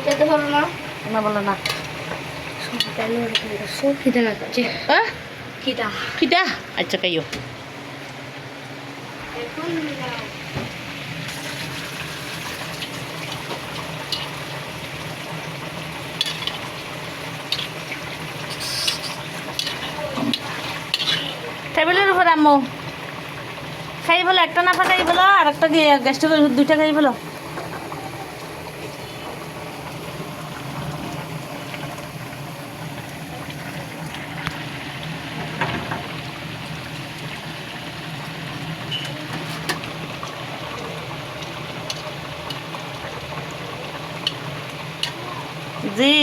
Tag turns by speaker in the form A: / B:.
A: যেতে হলো না
B: না বলো না
A: খিদে লাগছে
B: হ্যাঁ
A: খিদা
B: কিটা আচ্ছা কাইও
A: এখন
B: টেবিলের উপর আম্মু খাই বলো একটা না ফাটাই বলো আর একটা গ্যাসটা দুইটা খাই বলো জি